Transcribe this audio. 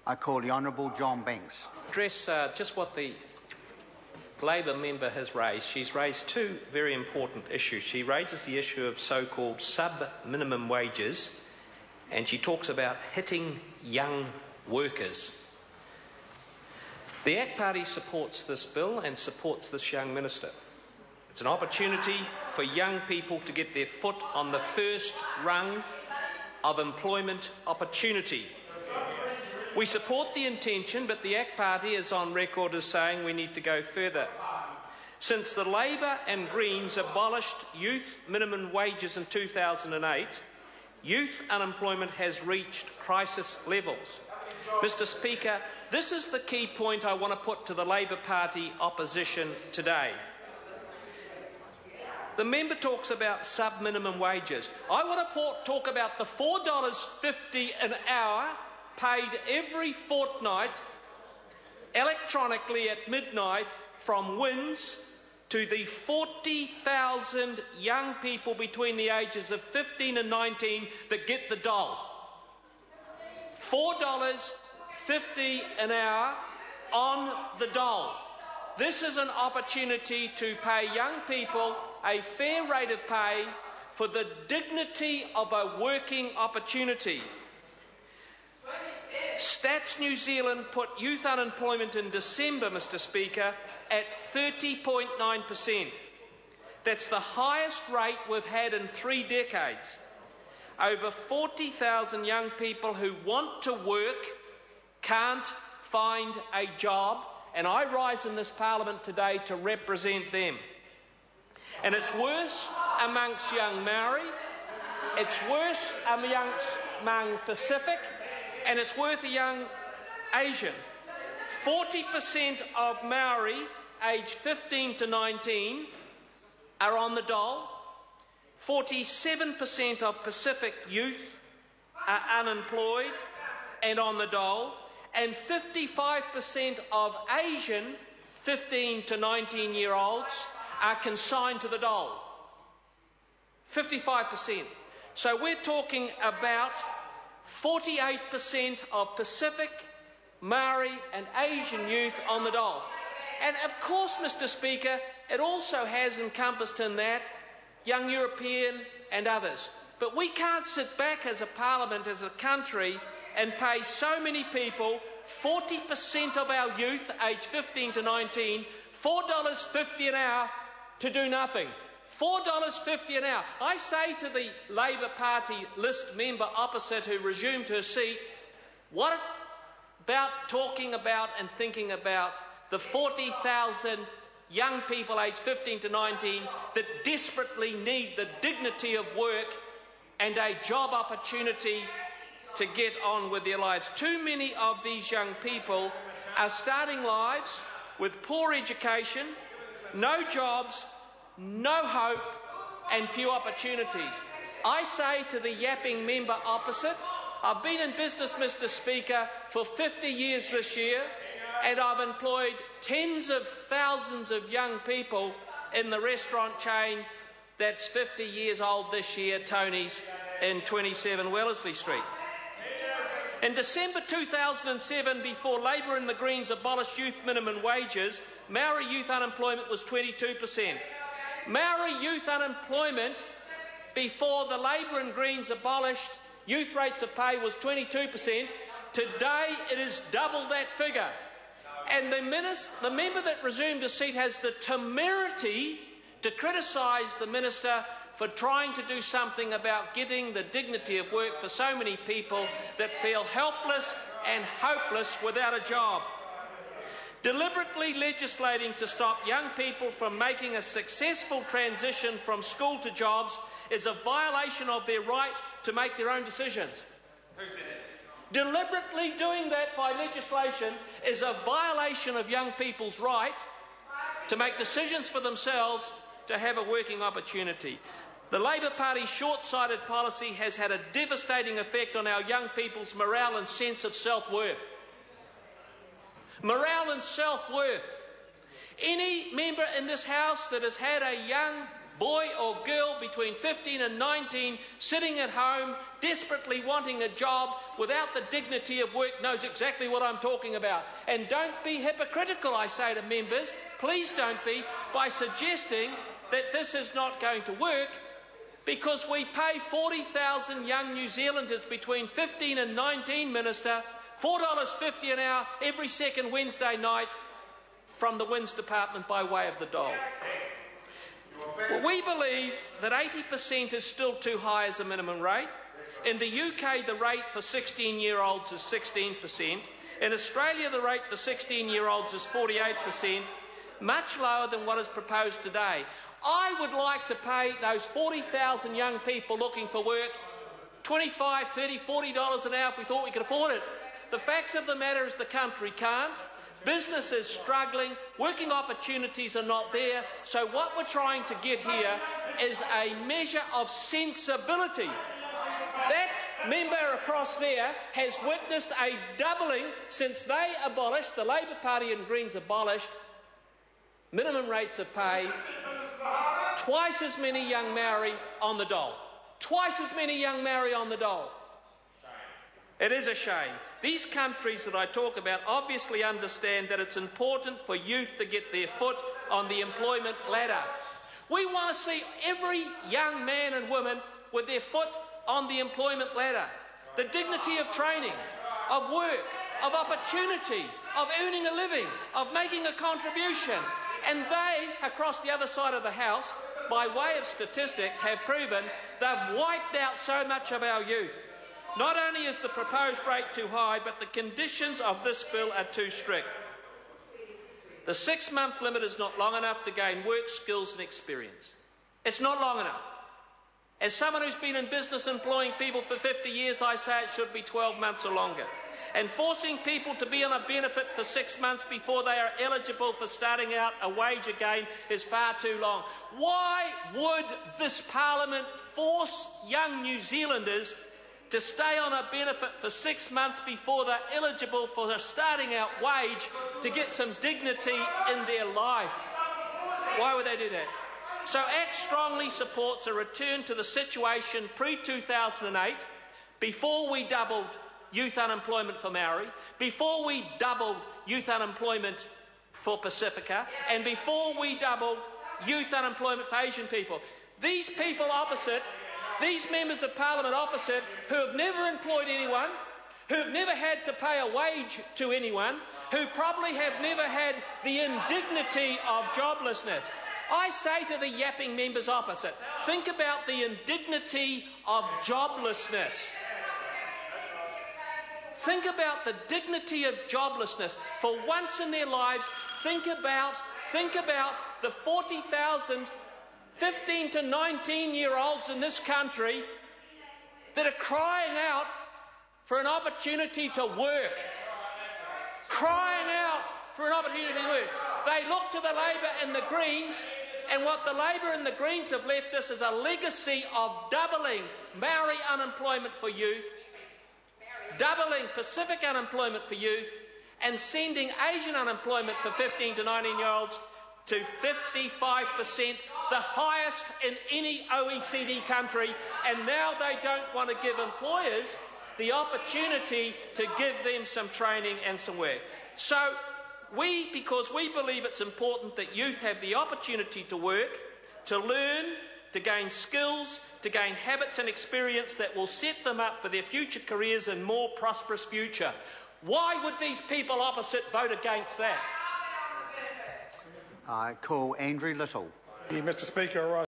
I call the Honourable John Banks. Address just what the Labor member has raised. She's raised two very important issues. She raises the issue of so-called sub-minimum wages, and she talks about hitting young workers. The ACT Party supports this bill and supports this young minister. It's an opportunity for young people to get their foot on the first rung of employment opportunity. We support the intention, but the ACT Party is on record as saying we need to go further. Since the Labor and Greens abolished youth minimum wages in 2008, youth unemployment has reached crisis levels. Mr. Speaker, this is the key point I want to put to the Labor Party opposition today. The member talks about sub-minimum wages. I want to talk about the $4.50 an hour paid every fortnight electronically at midnight from WINS to the 40,000 young people between the ages of 15 and 19 that get the dole. $4.50 an hour on the dole. This is an opportunity to pay young people a fair rate of pay for the dignity of a working opportunity. Stats New Zealand put youth unemployment in December, Mr. Speaker, at 30.9%. That's the highest rate we've had in 3 decades. Over 40,000 young people who want to work can't find a job, and I rise in this Parliament today to represent them. And it's worse amongst young Maori, it's worse among Pacific, and it's worse a young Asian. 40% of Maori aged 15 to 19 are on the dole. 47% of Pacific youth are unemployed and on the dole. And 55% of Asian 15 to 19-year-olds are consigned to the dole. 55%. So we're talking about 48% of Pacific, Maori and Asian youth on the dole. And of course, Mr. Speaker, it also has encompassed in that young European and others. But we can't sit back as a Parliament, as a country, and pay so many people, 40% of our youth aged 15 to 19, $4.50 an hour to do nothing. $4.50 an hour. I say to the Labor Party list member opposite who resumed her seat, what about talking about and thinking about the 40,000 young people aged 15 to 19 that desperately need the dignity of work and a job opportunity to get on with their lives? Too many of these young people are starting lives with poor education, no jobs, no hope and few opportunities. I say to the yapping member opposite, I've been in business, Mr. Speaker, for 50 years this year, and I've employed tens of thousands of young people in the restaurant chain that's 50 years old this year, Tony's, in 27 Wellesley Street. In December 2007, before Labor and the Greens abolished youth minimum wages, Maori youth unemployment was 22%. Maori youth unemployment before the Labor and Greens abolished youth rates of pay was 22%. Today it is double that figure. And the member that resumed his seat has the temerity to criticise the minister for trying to do something about getting the dignity of work for so many people that feel helpless and hopeless without a job. Deliberately legislating to stop young people from making a successful transition from school to jobs is a violation of their right to make their own decisions. Who said that? Deliberately doing that by legislation is a violation of young people's right to make decisions for themselves, to have a working opportunity. The Labor Party's short-sighted policy has had a devastating effect on our young people's morale and sense of self-worth. Morale and self-worth. Any member in this House that has had a young boy or girl between 15 and 19 sitting at home desperately wanting a job without the dignity of work knows exactly what I'm talking about. And don't be hypocritical, I say to members, please don't be, by suggesting that this is not going to work, because we pay 40,000 young New Zealanders between 15 and 19, Minister, $4.50 an hour every second Wednesday night from the Winds Department by way of the dole. Well, we believe that 80% is still too high as a minimum rate. In the UK, the rate for 16-year-olds is 16%. In Australia, the rate for 16-year-olds is 48%, much lower than what is proposed today. I would like to pay those 40,000 young people looking for work $25, $30, $40 an hour if we thought we could afford it. The facts of the matter is the country can't. Business is struggling, working opportunities are not there, so what we're trying to get here is a measure of sensibility. That member across there has witnessed a doubling since they abolished, the Labor Party and Greens abolished, minimum rates of pay. Twice as many young Maori on the dole. Twice as many young Maori on the dole. It is a shame. These countries that I talk about obviously understand that it's important for youth to get their foot on the employment ladder. We want to see every young man and woman with their foot on the employment ladder. The dignity of training, of work, of opportunity, of earning a living, of making a contribution. And they, across the other side of the House, by way of statistics, have proven they've wiped out so much of our youth. Not only is the proposed rate too high, but the conditions of this bill are too strict. The 6-month limit is not long enough to gain work, skills and experience. It's not long enough. As someone who's been in business employing people for 50 years, I say it should be 12 months or longer. And forcing people to be on a benefit for 6 months before they are eligible for starting out a wage again is far too long. Why would this Parliament force young New Zealanders to stay on a benefit for 6 months before they're eligible for a starting out wage to get some dignity in their life? Why would they do that? So ACT strongly supports a return to the situation pre-2008, before we doubled youth unemployment for Maori, before we doubled youth unemployment for Pacifica, and before we doubled youth unemployment for Asian people. These people opposite, these members of Parliament opposite, who have never employed anyone, who have never had to pay a wage to anyone, who probably have never had the indignity of joblessness. I say to the yapping members opposite, think about the indignity of joblessness. Think about the dignity of joblessness. For once in their lives, think about the 40,000 15 to 19-year-olds in this country that are crying out for an opportunity to work. Crying out for an opportunity to work. They look to the Labor and the Greens, and what the Labor and the Greens have left us is a legacy of doubling Maori unemployment for youth, doubling Pacific unemployment for youth, and sending Asian unemployment for 15 to 19-year-olds to 55%, the highest in any OECD country, and now they don't want to give employers the opportunity to give them some training and some work. So because we believe it's important that youth have the opportunity to work, to learn, to gain skills, to gain habits and experience that will set them up for their future careers and more prosperous future. Why would these people opposite vote against that? I call Andrew Little. Mr. Speaker,